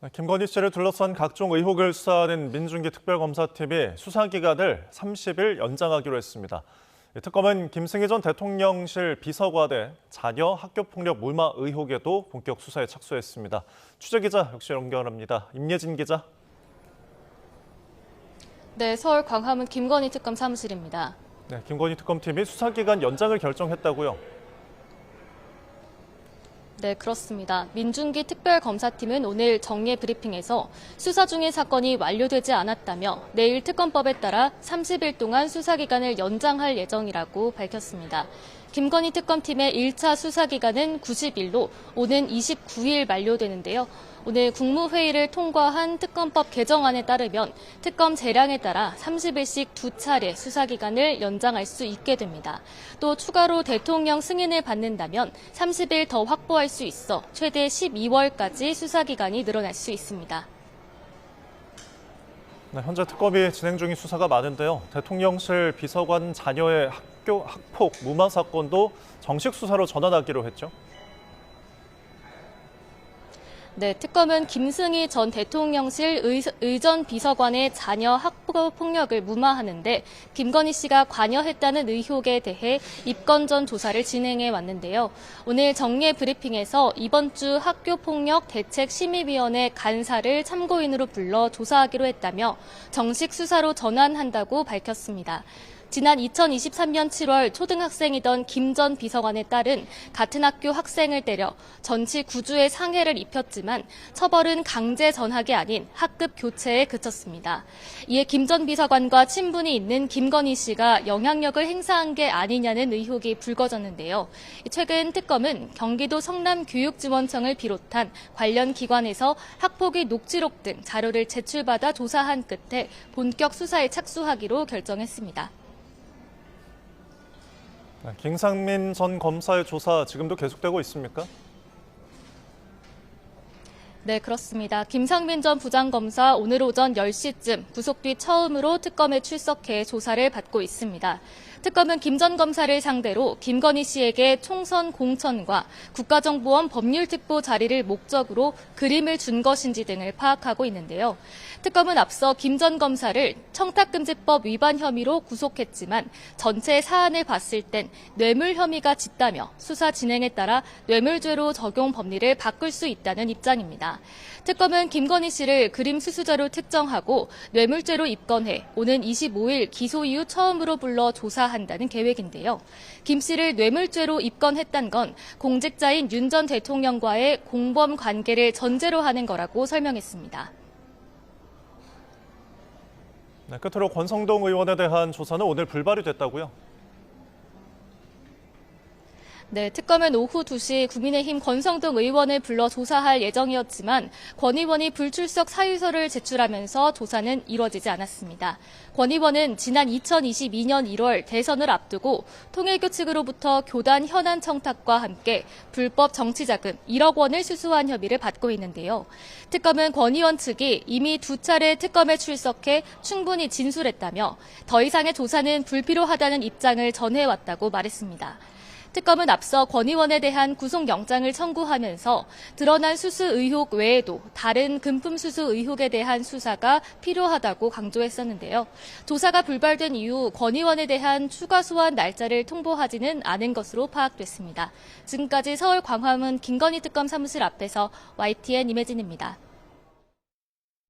김건희 씨를 둘러싼 각종 의혹을 수사하는 민중기 특별검사팀이 수사기간을 30일 연장하기로 했습니다. 특검은 김승희 전 대통령실 비서관의 자녀 학교폭력 무마 의혹에도 본격 수사에 착수했습니다. 취재기자 역시 연결합니다. 임예진 기자. 네, 서울 광화문 김건희 특검 사무실입니다. 네, 김건희 특검팀이 수사기간 연장을 결정했다고요? 네, 그렇습니다. 민중기 특별검사팀은 오늘 정례 브리핑에서 수사 중인 사건이 완료되지 않았다며 내일 특검법에 따라 30일 동안 수사기간을 연장할 예정이라고 밝혔습니다. 김건희 특검팀의 1차 수사기간은 90일로 오는 29일 만료되는데요. 오늘 국무회의를 통과한 특검법 개정안에 따르면 특검 재량에 따라 30일씩 2차례 수사기간을 연장할 수 있게 됩니다. 또 추가로 대통령 승인을 받는다면 30일 더 확보할 수 있어 최대 12월까지 수사기간이 늘어날 수 있습니다. 네, 현재 특검이 진행 중인 수사가 많은데요. 대통령실 비서관 자녀의 학교 학폭 무마 사건도 정식 수사로 전환하기로 했죠. 네, 특검은 김승희 전 대통령실 의전 비서관의 자녀 학폭 폭력을 무마하는데 김건희 씨가 관여했다는 의혹에 대해 입건 전 조사를 진행해 왔는데요. 오늘 정례 브리핑에서 이번 주 학교폭력 대책심의위원회 간사를 참고인으로 불러 조사하기로 했다며 정식 수사로 전환한다고 밝혔습니다. 지난 2023년 7월 초등학생이던 김 전 비서관의 딸은 같은 학교 학생을 때려 전치 9주의 상해를 입혔지만 처벌은 강제 전학이 아닌 학급 교체에 그쳤습니다. 이에 김 전 비서관과 친분이 있는 김건희 씨가 영향력을 행사한 게 아니냐는 의혹이 불거졌는데요. 최근 특검은 경기도 성남교육지원청을 비롯한 관련 기관에서 학폭위 녹취록 등 자료를 제출받아 조사한 끝에 본격 수사에 착수하기로 결정했습니다. 김상민 전 검사의 조사 지금도 계속되고 있습니까? 네, 그렇습니다. 김상민 전 부장검사 오늘 오전 10시쯤 구속 뒤 처음으로 특검에 출석해 조사를 받고 있습니다. 특검은 김 전 검사를 상대로 김건희 씨에게 총선 공천과 국가정보원 법률특보 자리를 목적으로 그림을 준 것인지 등을 파악하고 있는데요. 특검은 앞서 김 전 검사를 청탁금지법 위반 혐의로 구속했지만 전체 사안을 봤을 땐 뇌물 혐의가 짙다며 수사 진행에 따라 뇌물죄로 적용 법리를 바꿀 수 있다는 입장입니다. 특검은 김건희 씨를 그림 수수자로 특정하고 뇌물죄로 입건해 오는 25일 기소 이후 처음으로 불러 조사한다는 계획인데요. 김 씨를 뇌물죄로 입건했단 건 공직자인 윤 전 대통령과의 공범 관계를 전제로 하는 거라고 설명했습니다. 네, 끝으로 권성동 의원에 대한 조사는 오늘 불발이 됐다고요? 네, 특검은 오후 2시 국민의힘 권성동 의원을 불러 조사할 예정이었지만 권 의원이 불출석 사유서를 제출하면서 조사는 이뤄지지 않았습니다. 권 의원은 지난 2022년 1월 대선을 앞두고 통일교 측으로부터 교단 현안 청탁과 함께 불법 정치자금 1억 원을 수수한 혐의를 받고 있는데요. 특검은 권 의원 측이 이미 2차례 특검에 출석해 충분히 진술했다며 더 이상의 조사는 불필요하다는 입장을 전해왔다고 말했습니다. 특검은 앞서 권 의원에 대한 구속영장을 청구하면서 드러난 수수 의혹 외에도 다른 금품 수수 의혹에 대한 수사가 필요하다고 강조했었는데요. 조사가 불발된 이후 권 의원에 대한 추가 소환 날짜를 통보하지는 않은 것으로 파악됐습니다. 지금까지 서울 광화문 김건희 특검 사무실 앞에서 YTN 임혜진입니다.